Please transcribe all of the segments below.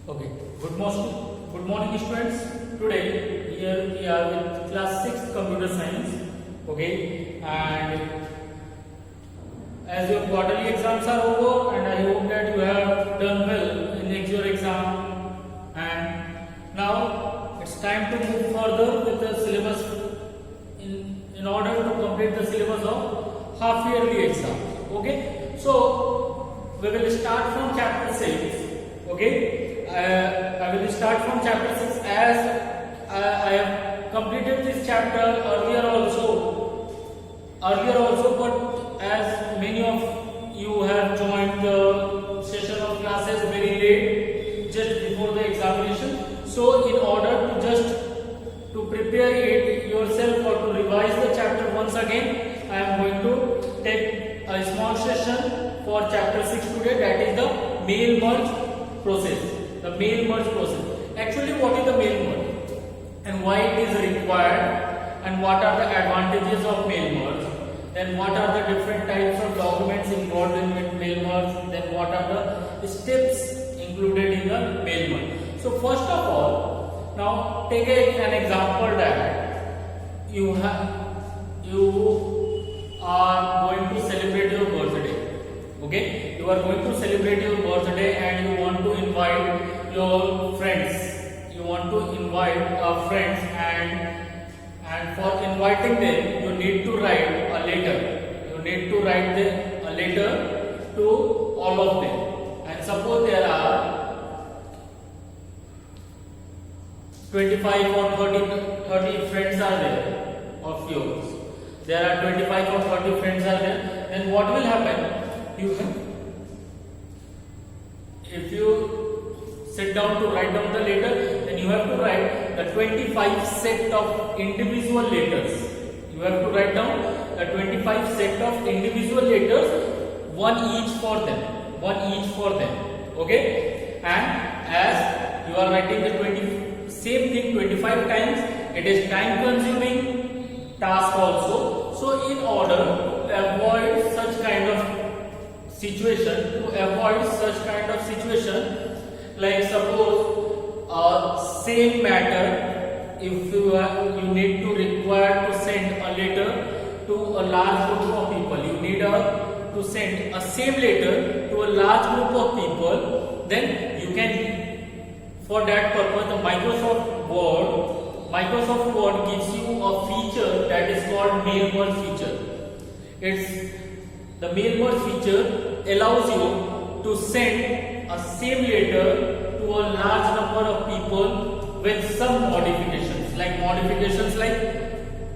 Okay. Good morning, students. Today here we are with class 6 computer science. Okay, and as your quarterly exams are over, and I hope that you have done well in your exam. And now it's time to move further with the syllabus in order to complete the syllabus of half yearly exam. Okay, so we will start from chapter 6. Okay. I will start from chapter 6 as I have completed this chapter earlier also, but as many of you have joined the session of classes very late, just before the examination, so in order to just to prepare it yourself or to revise the chapter once again, I am going to take a small session for chapter 6 today, that is the mail merge process. The mail merge process. Actually, what is the mail merge and why it is required, and what are the advantages of mail merge, then what are the different types of documents involved in mail merge, then what are the steps included in the mail merge. So first of all, now take an example that you are going to celebrate your birthday. Okay, you are going to celebrate your birthday and you want to invite your friends. You want to invite friends, and for inviting them, you need to write a letter. You need to write a letter to all of them. And suppose there are 25 or 30 friends are there of yours. There are 25 or 30 friends are there. Then what will happen? If you sit down to write down the letter, then you have to write the 25 set of individual letters. You have to write down the 25 set of individual letters, one each for them. Okay, and as you are writing the same thing 25 times, it is time consuming task also. So in order to avoid such kind of situation, like suppose same matter, if you need to require to send a letter to a large group of people, you need to send a same letter to a large group of people, then you can, for that purpose, the Microsoft Word gives you a feature that is called mail merge feature. The mail merge feature allows you to send a same letter to a large number of people with some modifications like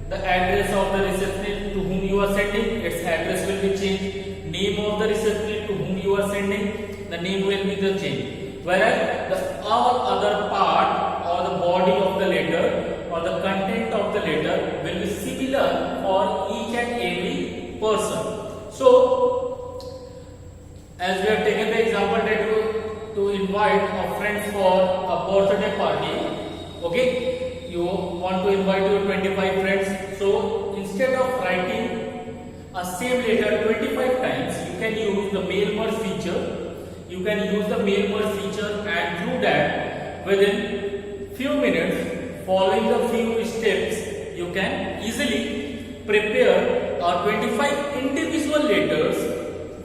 the address of the recipient to whom you are sending, its address will be changed, name of the recipient to whom you are sending, the name will be the change, whereas the all other part or the body of the letter or the content of the letter will be similar for each and every person. So, as we have taken the example that to invite a friend for a birthday party, okay, you want to invite your 25 friends. So, instead of writing a same letter 25 times, you can use the mail merge feature. And through that, within few minutes, following the few steps, you can easily prepare 25 individual letters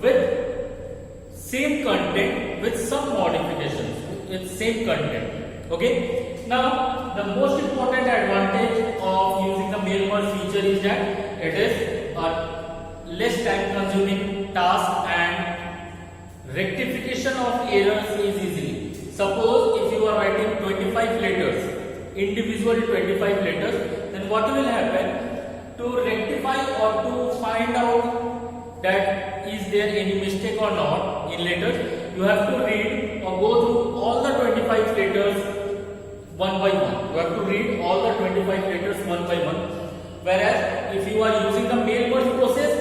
with same content with some modifications with same content. Okay, now the most important advantage of using the mail merge feature is that it is a less time consuming task and rectification of errors is easily. Suppose if you are writing 25 letters, individual 25 letters, then what will happen? To rectify or to find out that is there any mistake or not in letters, you have to read or go through all the 25 letters one by one. You have to read all the 25 letters one by one. Whereas if you are using the mail merge process,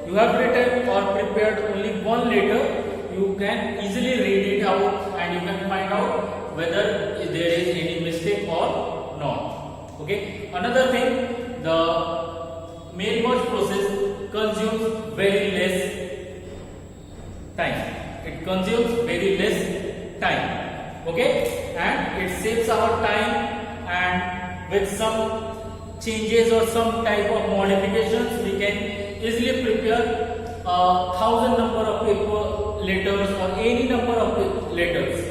you have written or prepared only one letter, you can easily read it out and you can find out whether there is any mistake or not. Okay. Another thing, the mail merge process consumes very less time. Okay, and it saves our time, and with some changes or some type of modifications we can easily prepare 1,000 number of paper letters or any number of letters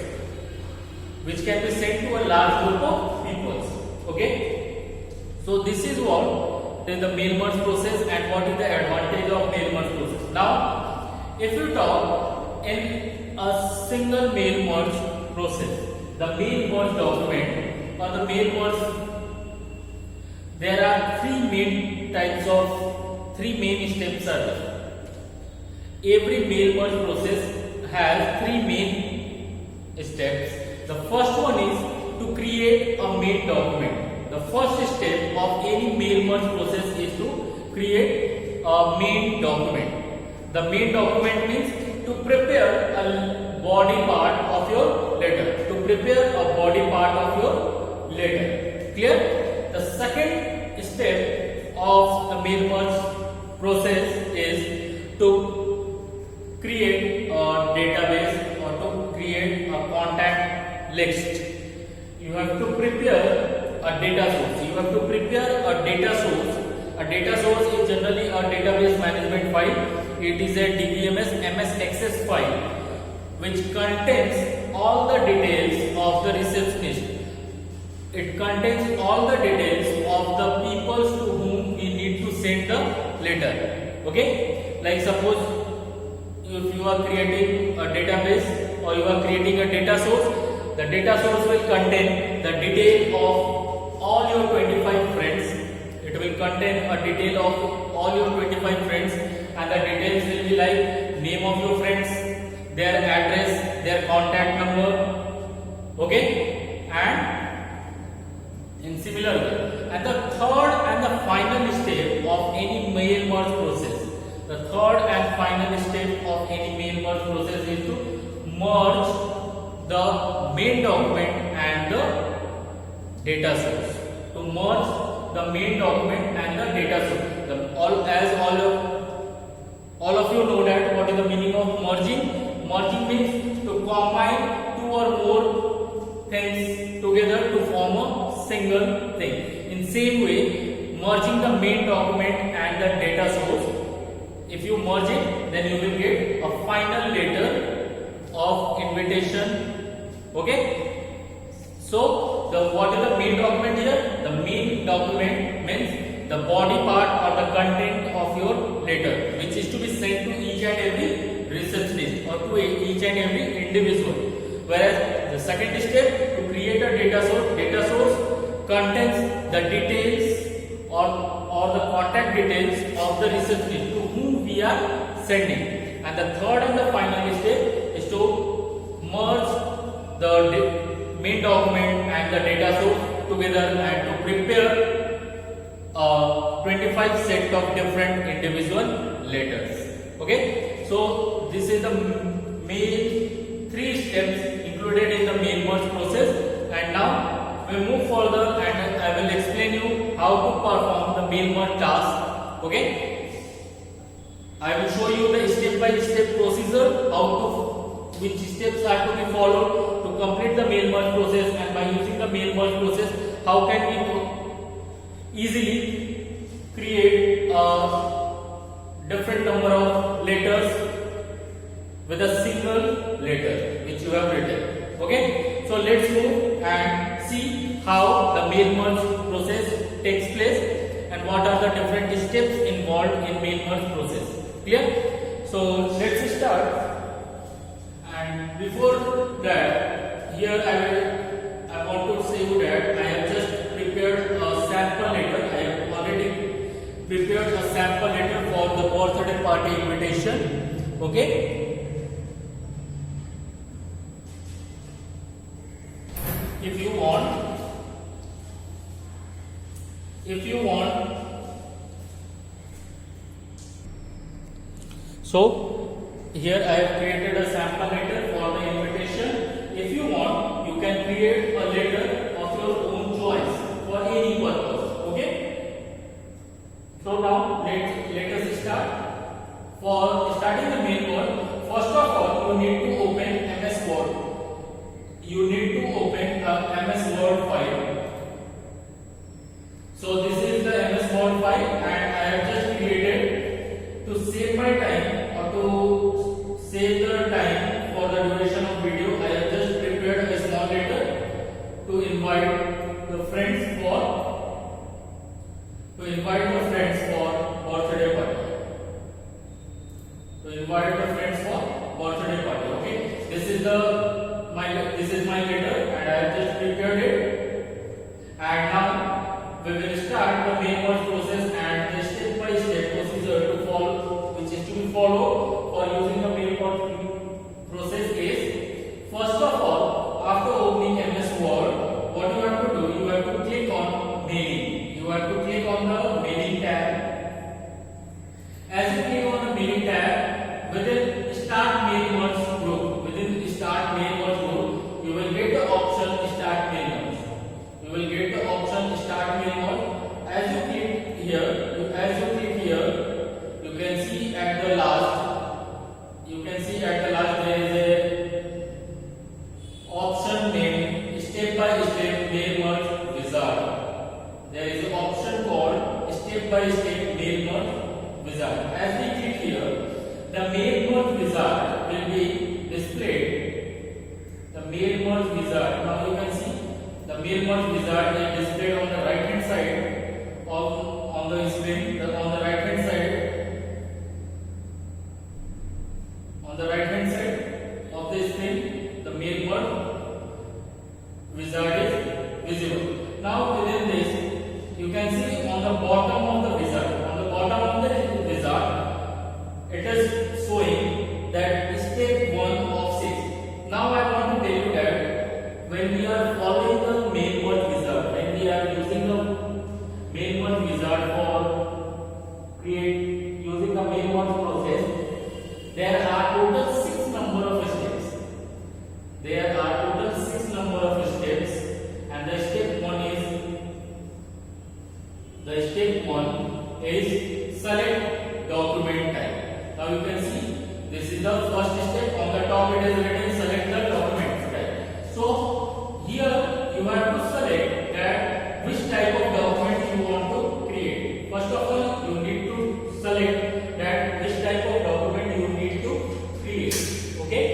which can be sent to a large group of people. Okay, so this is what is the mail merge process and what is the advantage of mail merge process. Now if you talk in a single mail merge process, the mail merge document or the mail merge, there are three main steps are there. Every mail merge process has three main steps. The first one is to create a main document. The first step of any mail merge process is to create a main document. The main document means to prepare a body part of your letter. To prepare a body part of your letter. Clear? The second step of the mail merge process is to create a database or to create a contact list. You have to prepare a data source. You have to prepare a data source. A data source is generally a database management file. It is a DBMS MS Access file which contains all the details of the receptionist. It contains all the details of the people to whom we need to send the letter. Okay, like suppose if you are creating a database or you are creating a data source, the data source will contain the detail of all your 25 friends. It will contain a detail of all your 25 friends, and the details will be like name of your friends, their address, their contact number. Okay, and in similar way. And the third and the final step of any mail merge process. The third and final step of any mail merge process is to merge the main document and the data source. To merge the main document and the data source. All of you know that what is the meaning of merging. Merging means to combine two or more things together to form a single thing. In same way, merging the main document and the data source, if you merge it, then you will get a final letter of invitation. Okay, so what is the main document here? The main document means the body part or the content of your letter, which is to be sent to each and every receptionist or to each and every individual. Whereas the second step, to create a data source contains the details or the contact details of the receptionist to whom we are sending. And the third and the final step is to merge the main document and the data source together and to prepare 25 set of different individual letters. Okay, so this is the main three steps included in the mail merge process. And now we move further and I will explain you how to perform the mail merge task. Okay, I will show you the step by step procedure, which steps are to be followed to complete the mail merge process, and by using the mail merge process, how can we easily create a different number of letters with a single letter which you have written. Okay, so let's move and see how the mail merge process takes place and what are the different steps involved in mail merge process. Clear? So let's start. And before that, here I want to say you that I have just prepared a sample letter. I have already prepared a sample letter for the birthday party invitation. Okay. If you want, so here I have created a sample letter for the invitation. If you want, you can create a letter of your own choice for any purpose. Okay. So now let us start. For starting the main word, first of all you need to open MS Word. You need save my time or to save the time for the duration of video, I have just prepared a small letter to invite the friends for birthday party. To invite the friends for birthday party. Okay, this is my letter, and I have just prepared it. And now we will start the main merge process and the step-by-step procedure to follow, which is to be followed for using the main merge process is, first of all, after opening MS Word, what you have to do, you have to click on mailing. You have to click on the mailing tab. As you click on the mailing tab, within start mail merge group, you will get the option start mail merge. You will get the option start mail merge. As you click here, you can see at the last there is a option named step by step mail merge wizard. There is an option called step by step mail merge wizard. As we click here, the mail merge wizard will be displayed. The mail merge wizard, now you can see the mail merge wizard is displayed on the right hand side on the screen. On the right hand side of the screen, the mail merge wizard is visible. Now within this, you can see on the bottom of the wizard, it is showing that step 1 of 6. Now I want to tell you that when we are following the main merge wizard, when we are using the main merge wizard for using the main merge process, there are total 6 number of steps. And the step 1 is select document type. Now you can see this is the first step. On the top it is written select the document type. So here you have to select that which type of document you want to create. First of all, you need to select that which type of document you need to create. Okay.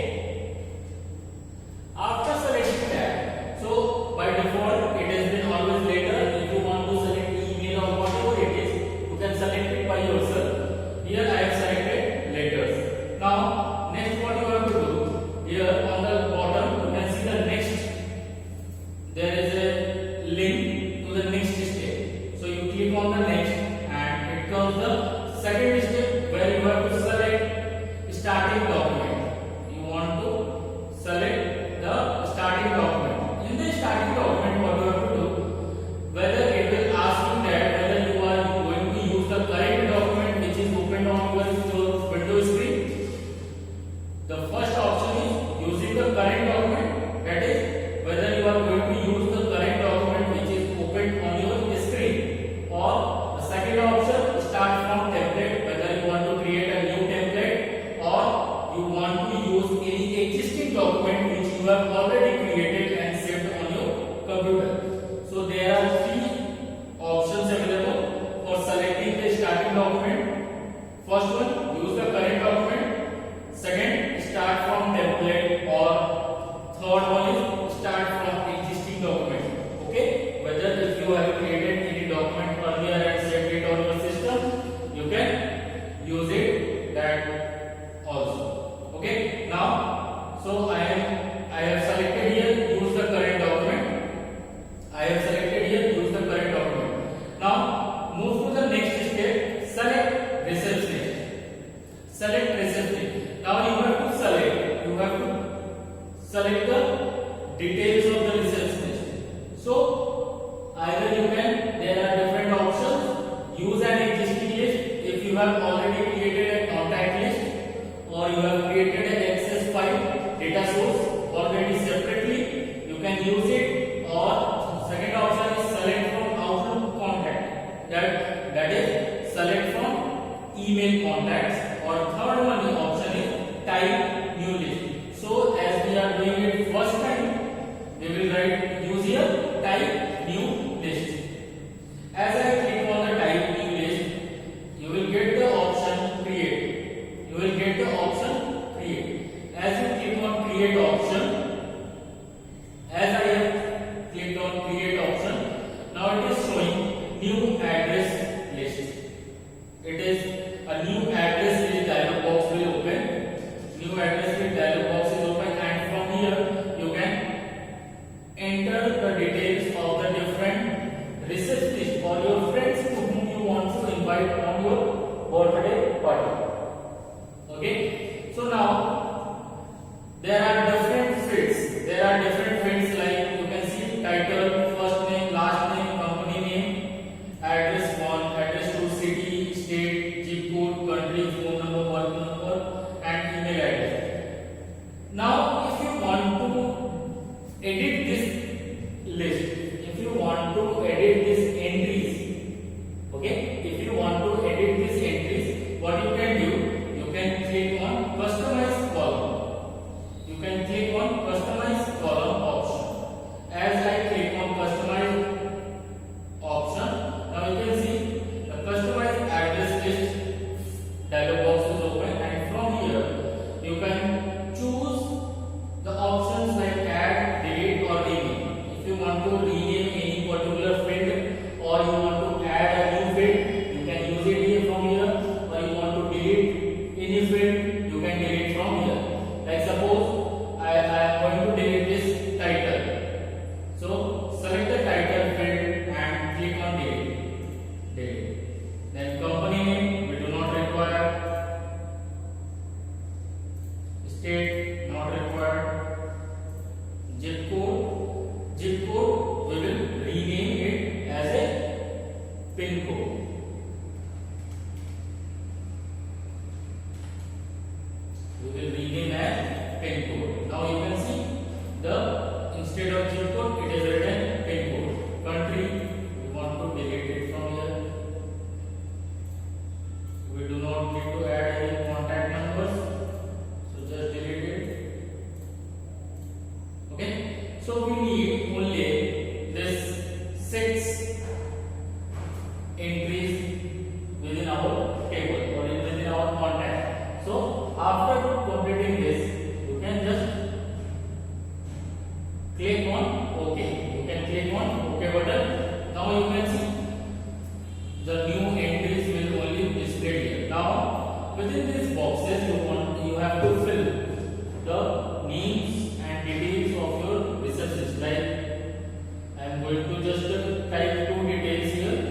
After selecting that, so by default it has been always letter. If you want to select email or whatever it is, you can select it by yourself. Here I have selected letters. Now next what you have to do, here on the bottom you can see the next. There is a link to the next step. So you click on the next and it comes the second step where you have to select starting document. You want to select the starting document. In the starting document, what you have to do, whether it will ask you that whether you are going to use the current document which is opened on your window screen. The first option is using the current document, that is whether you are going to use the current document which is opened on your screen, or the second option start from template, whether you want to create a new template or you want to use any existing document which you have already created and saved on your computer. So there are 3 options available for selecting the starting document. First one, use the current document. Second, start from template, or third one is start from existing document. Okay, whether if you have created any document earlier and saved it on your system, you can use it that also. Okay, now so I have selected here use the current document. Now move to the next step, select receptionist. Now you have to select the details of the receptionist. So either there are different options. Use an existing list if you have already created a contact list, or you have created an access file data source already separately. You can use it. Or second option is select from Outlook contact. That is select from email contacts. Or third option is type new list. So as we are doing it first time, state not required. Zip code we will rename it as a pin code. We will rename as pin code. Now you can see the instead of zip code it is written pin code. Country we want to delete it from here. We do not need to add any contact numbers, so just delete it. Okay, so we need only this 6 entries within our table or within our contact. So after completing this, you can just click on OK. You can click on OK button. Now you can see the new entries will only display here. Now within these boxes you have to fill the names and details of your researches. Like I am going to just type 2 details here.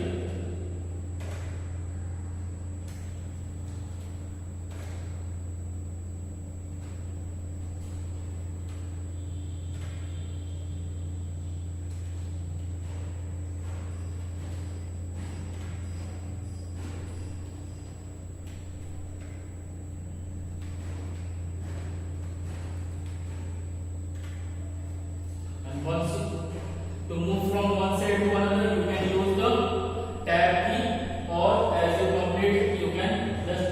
Once to move from one side to another, you can use the tab key, or as you complete it, you can just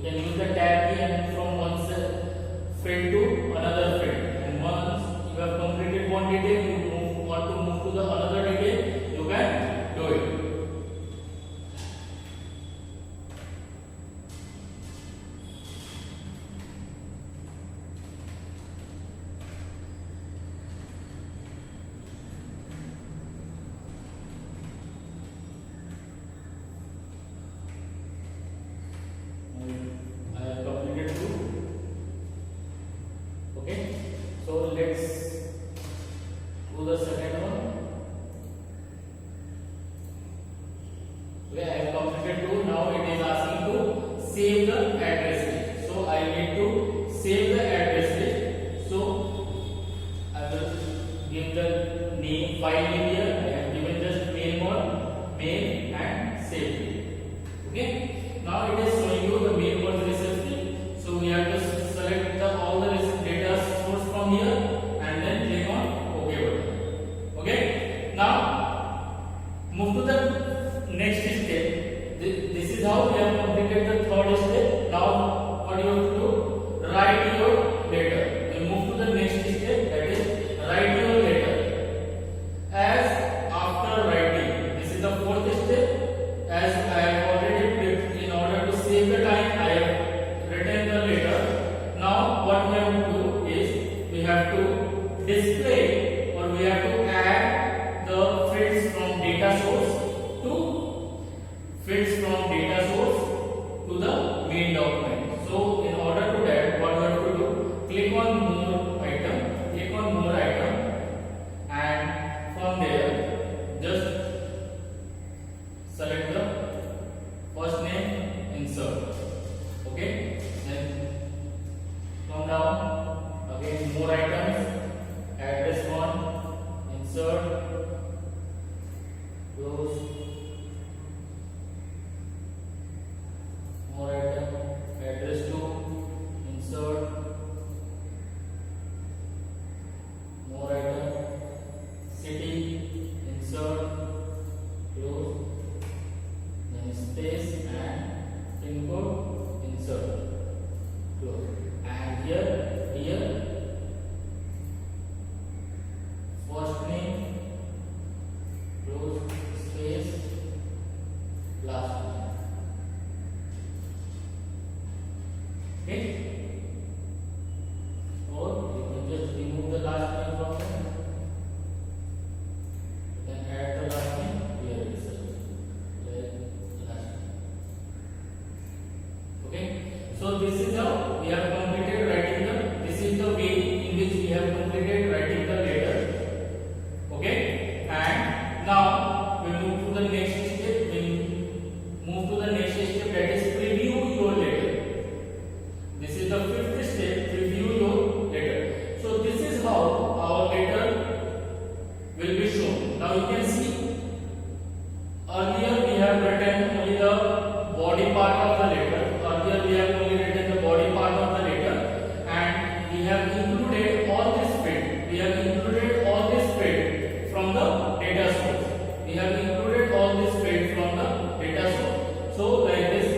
use the tab key and move from one field to another field. And once you have completed one detail, you want to move to the another detail, you can do it. Okay, so let's do the second one. Okay, I have completed 2. Now it is asking to save the address list. So I need to save the address list. So I will give the name file name here. I have given just mail and save it. Okay, now it is showing you the mail was research. So we have to select all the data source from here and then click on OK button. Okay, now move to the next step. This is how we have completed the third step. Now what you have to do? Write your letter. We move to the next step, that is write your letter. As after writing, this is the fourth step. As I have already clicked, in order to save the time, I have written the letter. Now what we have to do is we have to display, or we have to add the fields from data source to the main document. So in order to that, what we have to do, click on more item, and from there just select the first name, insert. Okay, then come down again, more items, address 1, insert, close, more item, address 2, insert, more item, city, insert, close, earlier we have written only the body part of the letter. Earlier we have only written the body part of the letter, and we have included all this field. We have included all this field from the data source. We have included all this field from the data source. So like this.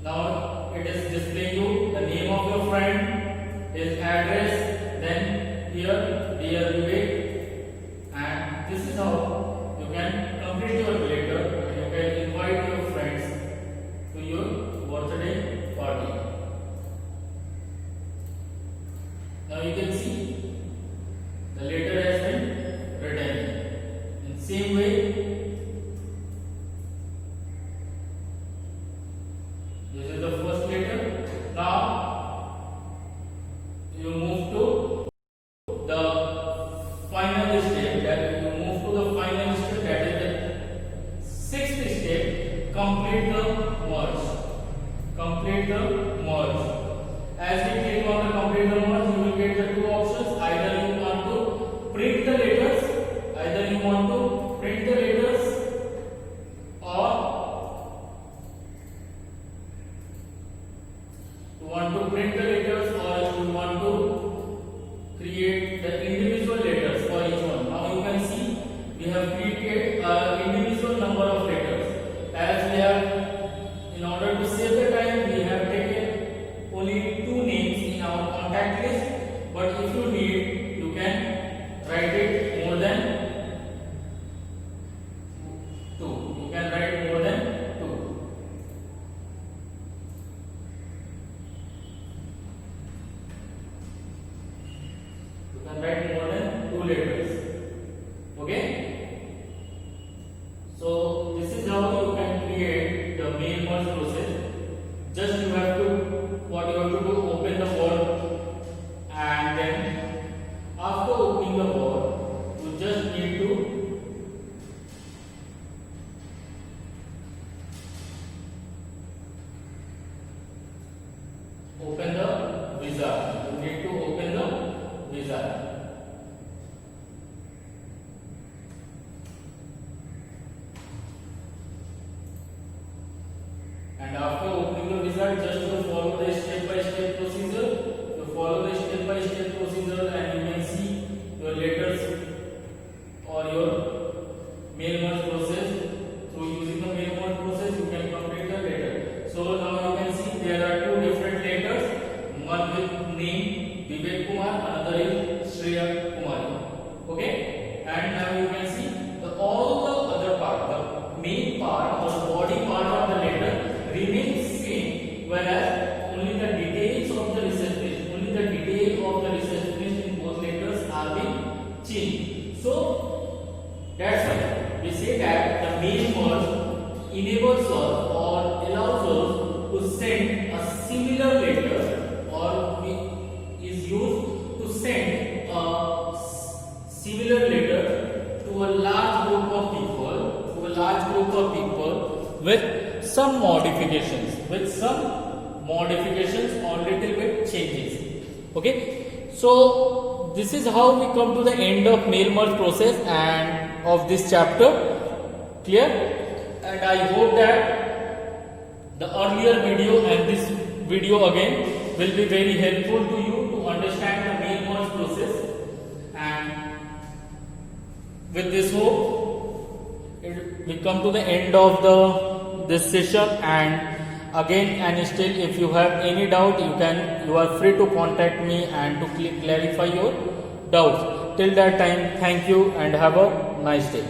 Now it is displaying you the name of your friend, his address, then here dear Vivek, and this is how you can complete your letter and you can invite your friends to your birthday party. Now you can see the letter has been written. In same way, this is the first letter. Now you move to the final step. That you move to the final step. That is the sixth step. Complete the merge. Complete the merge. As we click on the complete the merge, you will get the two options. Either you want to print the letters. Either you want to print the letters, or you want to print the letters, or you want to create the individual letters for each one. Now you can see we have created individual number of letters. As we have, in order to save the time, we have taken only two names in our contact list. But if you need, you can write it more than two. You can write more than two. You can write more than two letters. Okay? So this is how you can create the mail merge process. Just you have to, what you have to do, open the word, and then after opening the word, you just need to open the wizard. You need to open the wizard. And after opening the wizard, just you follow the step-by-step procedure. You follow the step-by-step procedure, and you can see your letters or your mail merge process. Through using the mail merge process, you can complete the letter. So now you can see there are two different letters. One with name Vivek Kumar, another is Shreya Kumari. Okay, and now you can see all the other part, the main part or the body part of the letter remains same, whereas only the details of the receptionist, only the detail of the receptionist in both letters are being changed. So that's why we say that the mail merge enables us or allows us to send a similar letter, or is used to send a similar letter to a large group of people, with some modifications, or little bit changes. Okay, so this is how we come to the end of mail merge process and of this chapter. Clear? And I hope that the earlier video and this video again will be very helpful to you to understand the mail merge process. And with this hope, we come to the end of this session. And again, and still, if you have any doubt, you are free to contact me and to clarify your doubts. Till that time, thank you and have a nice day.